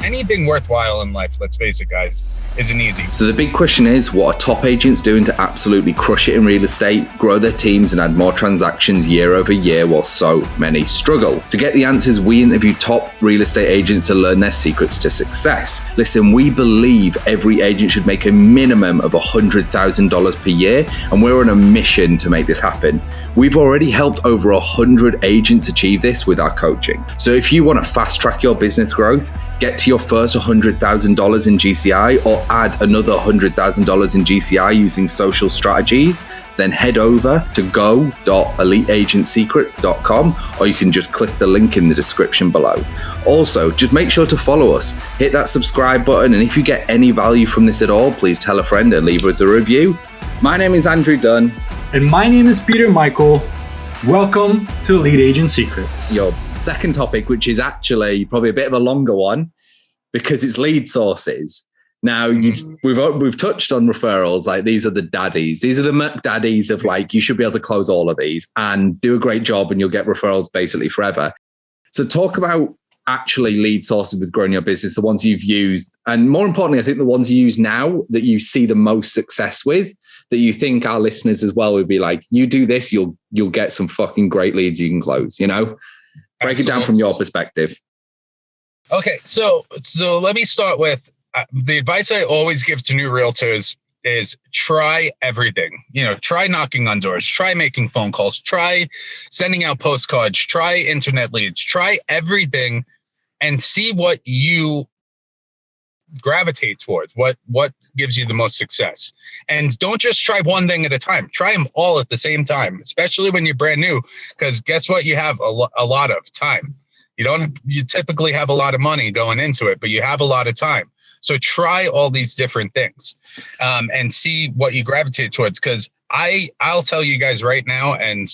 anything worthwhile in life, let's face it, guys, isn't easy. So the big question is, what are top agents doing to absolutely crush it in real estate, grow their teams and add more transactions year over year while so many struggle? To get the answers, we interview top real estate agents to learn their secrets to success. Listen, we believe every agent should make a minimum of $100,000 per year, and we're on a mission to make this happen. We've already helped over 100 agents achieve this with our coaching. So if you want to fast track your business growth, get to your first $100,000 in GCI, or add another $100,000 in GCI using social strategies, then head over to go.eliteagentsecrets.com, or you can just click the link in the description below. Also, just make sure to follow us, hit that subscribe button, and if you get any value from this at all, please tell a friend and leave us a review. My name is Andrew Dunn. And my name is Peter Michael. Welcome to Elite Agent Secrets. Your second topic, which is actually probably a bit of a longer one because it's lead sources. Now, we've touched on referrals, like these are the daddies. These are the McDaddies of like, you should be able to close all of these and do a great job and you'll get referrals basically forever. So talk about actually lead sources with growing your business, the ones you've used. And more importantly, I think the ones you use now that you see the most success with, that you think our listeners as well would be like, you do this, you'll get some fucking great leads you can close, you know? Break it down from your perspective. Okay, so let me start with the advice I always give to new realtors is try everything. Try knocking on doors, try making phone calls, try sending out postcards, try internet leads, try everything and see what you gravitate towards, what gives you the most success. And don't just try one thing at a time. Try them all at the same time, especially when you're brand new, because guess what? You have a lot of time. You typically have a lot of money going into it, but you have a lot of time. So try all these different things and see what you gravitate towards. Because I'll tell you guys right now, and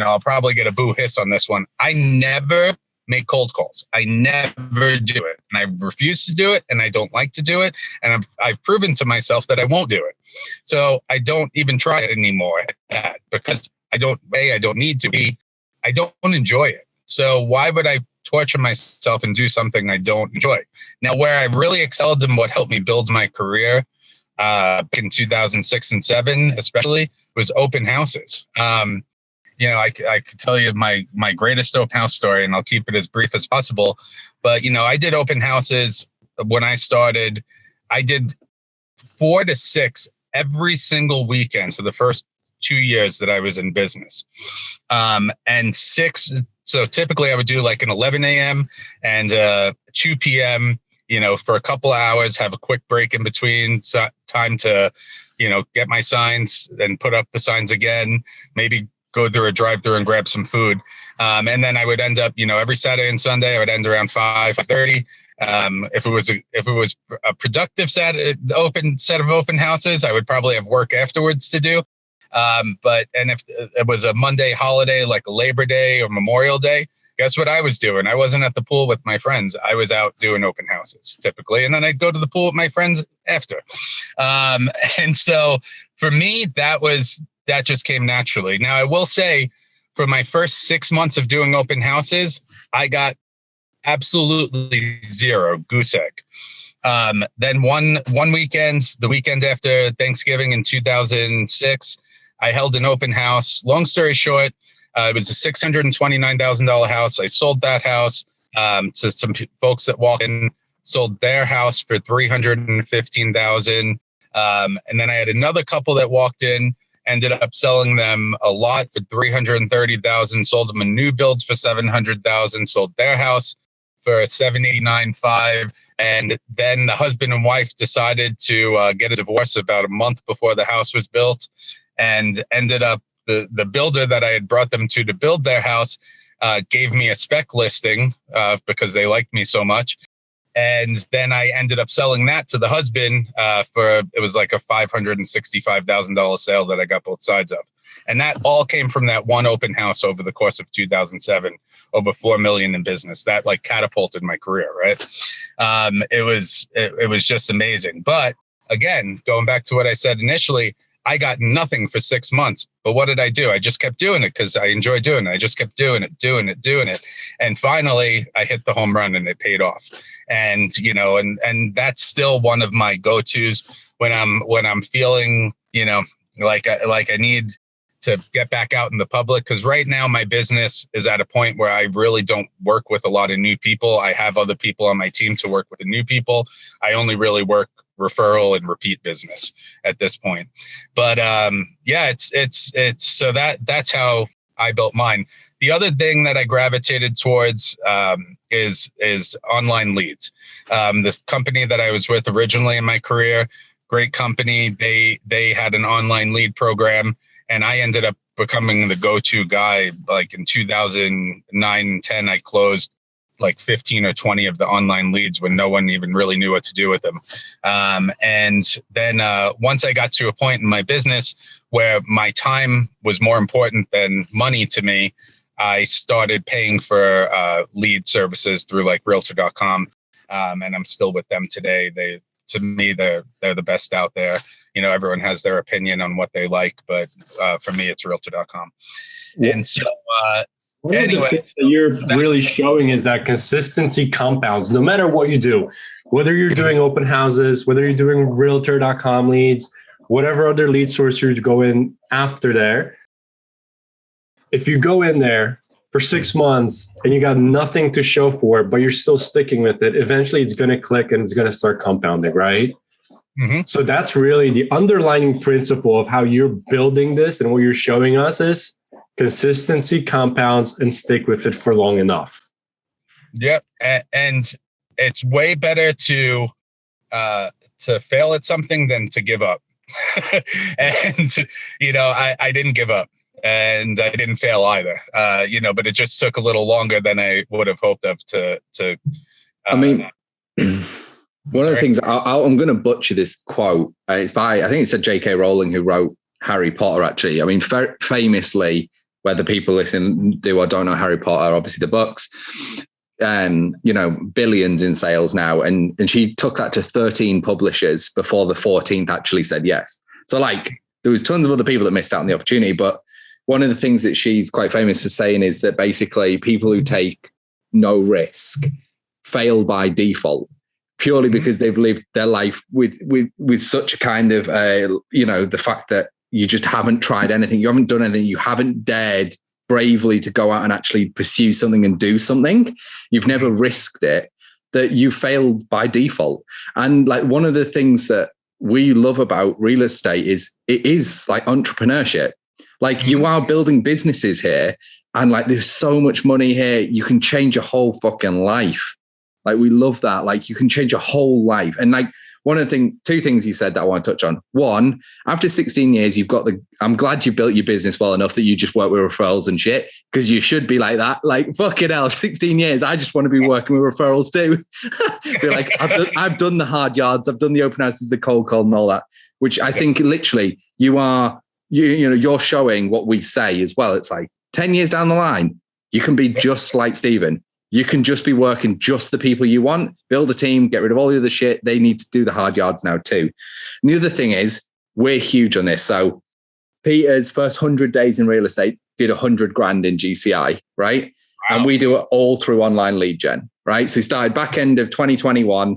I'll probably get a boo hiss on this one. I never make cold calls. I never do it. And I refuse to do it. And I don't like to do it. And I've proven to myself that I won't do it. So I don't even try it anymore because I don't need to be. I don't enjoy it. So why would I torture myself and do something I don't enjoy? Now, where I really excelled and what helped me build my career in 2006 and 7, especially, was open houses. I could tell you my greatest open house story, and I'll keep it as brief as possible. But, I did open houses when I started. I did 4 to 6 every single weekend for the first 2 years that I was in business. And 6. So typically I would do like an 11 a.m. and 2 p.m., for a couple hours, have a quick break in between, time to, get my signs and put up the signs again, maybe go through a drive-through and grab some food. And then I would end up, every Saturday and Sunday, I would end around 5:30. If it was a productive set of open houses, I would probably have work afterwards to do. And if it was a Monday holiday, like a Labor Day or Memorial Day, guess what I was doing? I wasn't at the pool with my friends. I was out doing open houses typically. And then I'd go to the pool with my friends after. And so for me, that just came naturally. Now I will say for my first 6 months of doing open houses, I got absolutely zero goose egg. Then one weekend, the weekend after Thanksgiving in 2006, I held an open house. Long story short, it was a $629,000 house. I sold that house to some folks that walked in, sold their house for $315,000. And then I had another couple that walked in, ended up selling them a lot for $330,000, sold them a new builds for $700,000, sold their house for $789,500. And then the husband and wife decided to get a divorce about a month before the house was built, and ended up the builder that I had brought them to build their house gave me a spec listing because they liked me so much. And then I ended up selling that to the husband it was like a $565,000 sale that I got both sides of. And that all came from that one open house over the course of 2007, over $4 million in business. That like catapulted my career, right? It was just amazing. But again, going back to what I said initially, I got nothing for 6 months. But what did I do? I just kept doing it because I enjoy doing it. I just kept doing it. And finally I hit the home run and it paid off. And, you know, and that's still one of my go-tos when I'm feeling, you know, like I need to get back out in the public, because right now my business is at a point where I really don't work with a lot of new people. I have other people on my team to work with the new people. I only really work referral and repeat business at this point. But yeah, it's so that's how I built mine. The other thing that I gravitated towards is online leads. This company that I was with originally in my career, great company. They had an online lead program, and I ended up becoming the go-to guy. Like in 2009, 10, I closed like 15 or 20 of the online leads when no one even really knew what to do with them. And then once I got to a point in my business where my time was more important than money to me, I started paying for lead services through like realtor.com. And I'm still with them today. To me, they're the best out there. You know, everyone has their opinion on what they like, but for me, it's realtor.com. Yeah. And so anyway, that you're really showing is that consistency compounds no matter what you do, whether you're doing open houses, whether you're doing realtor.com leads, whatever other lead source you're going after there. If you go in there for 6 months and you got nothing to show for it, but you're still sticking with it, eventually it's going to click and it's going to start compounding, right? Mm-hmm. So that's really the underlying principle of how you're building this, and what you're showing us is consistency compounds and stick with it for long enough. Yep. And it's way better to fail at something than to give up. And, you know, I didn't give up. And I didn't fail either, you know, but it just took a little longer than I would have hoped of to I mean, one of the things, I'm going to butcher this quote. It's by, I think it's a J.K. Rowling who wrote Harry Potter, actually. I mean, famously, whether people listen, do or don't know Harry Potter, obviously the books, you know, billions in sales now. And she took that to 13 publishers before the 14th actually said yes. So like, there was tons of other people that missed out on the opportunity, but one of the things that she's quite famous for saying is that basically people who take no risk fail by default, purely because they've lived their life with such a kind of, you know, the fact that you just haven't tried anything, you haven't done anything, you haven't dared bravely to go out and actually pursue something and do something. You've never risked it, that you failed by default. And like one of the things that we love about real estate is it is like entrepreneurship. Like you are building businesses here, and like there's so much money here. You can change your whole fucking life. Like we love that. Like you can change your whole life. And like two things you said that I want to touch on. One, after 16 years, I'm glad you built your business well enough that you just work with referrals and shit, because you should be like that. Like fucking hell, 16 years. I just want to be working with referrals too. Be like, I've done the hard yards. I've done the open houses, the cold call and all that, which I think literally you know, you're showing what we say as well. It's like 10 years down the line, you can be just like Stephen. You can just be working just the people you want, build a team, get rid of all the other shit. They need to do the hard yards now too. And the other thing is, we're huge on this. So Peter's first 100 days in real estate did 100 grand in GCI, right? Wow. And we do it all through online lead gen, right? So he started back end of 2021,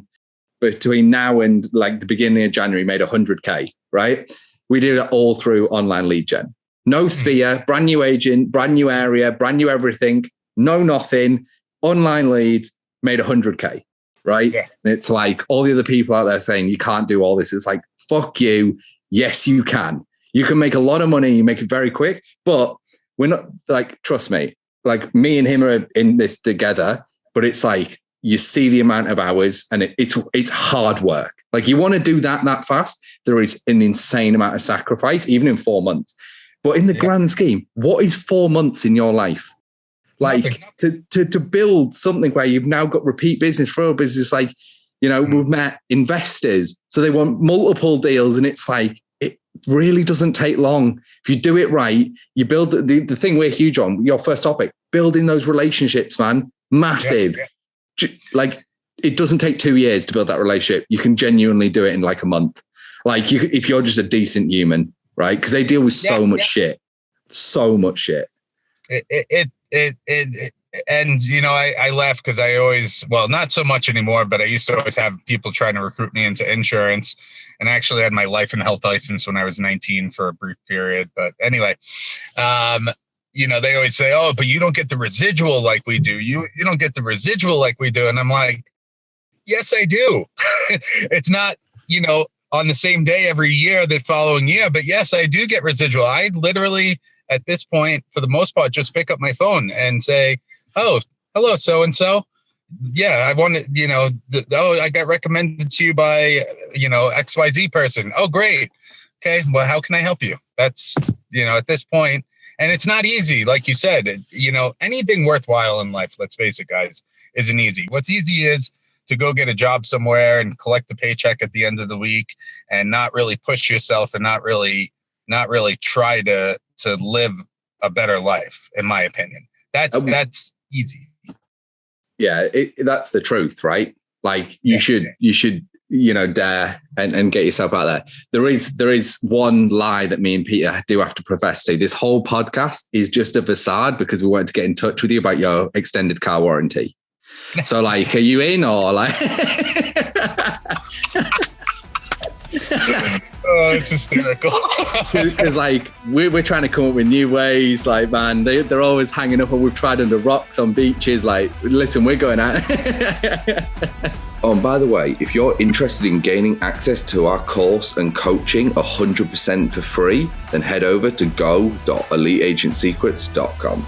between now and like the beginning of January, made 100K, right? We did it all through online lead gen. No sphere, brand new agent, brand new area, brand new everything, no nothing. Online leads, made 100K, right? Yeah. And it's like all the other people out there saying you can't do all this. It's like, fuck you. Yes, you can. You can make a lot of money. You make it very quick, but we're not like, trust me, like me and him are in this together, but it's like, you see the amount of hours and it's hard work. Like you want to do that fast. There is an insane amount of sacrifice, even in 4 months. But in the grand scheme, what is 4 months in your life? Like to build something where you've now got repeat business, real business, like, you know, we've met investors, so they want multiple deals. And it's like, it really doesn't take long. If you do it right, you build the thing we're huge on, your first topic, building those relationships, man, massive. Like it doesn't take 2 years to build that relationship. You can genuinely do it in like a month. Like if you're just a decent human, right? Because they deal with so much shit. And I laugh because I always, well, not so much anymore, but I used to always have people trying to recruit me into insurance, and I actually had my life and health license when I was 19 for a brief period. But anyway, they always say, oh, but you don't get the residual like we do. You don't get the residual like we do. And I'm like, yes, I do. It's not, on the same day every year, the following year, but yes, I do get residual. I literally, at this point, for the most part, just pick up my phone and say, oh, hello, so-and-so. Yeah, I wanted, I got recommended to you by, XYZ person. Oh, great. Okay, well, how can I help you? That's, at this point, and it's not easy. Like you said, anything worthwhile in life, let's face it, guys, isn't easy. What's easy is to go get a job somewhere and collect a paycheck at the end of the week and not really push yourself and not really try to live a better life, in my opinion. That's easy. Yeah, that's the truth, right? Like you should dare and get yourself out there. There is one lie that me and Peter do have to profess to. This whole podcast is just a facade because we wanted to get in touch with you about your extended car warranty. So like, are you in or like? Oh, it's hysterical. Because like we're trying to come up with new ways. Like, man, they're always hanging up, and we've tried under rocks on beaches. Like, listen, we're going out. Oh, and by the way, if you're interested in gaining access to our course and coaching 100% for free, then head over to go.eliteagentsecrets.com.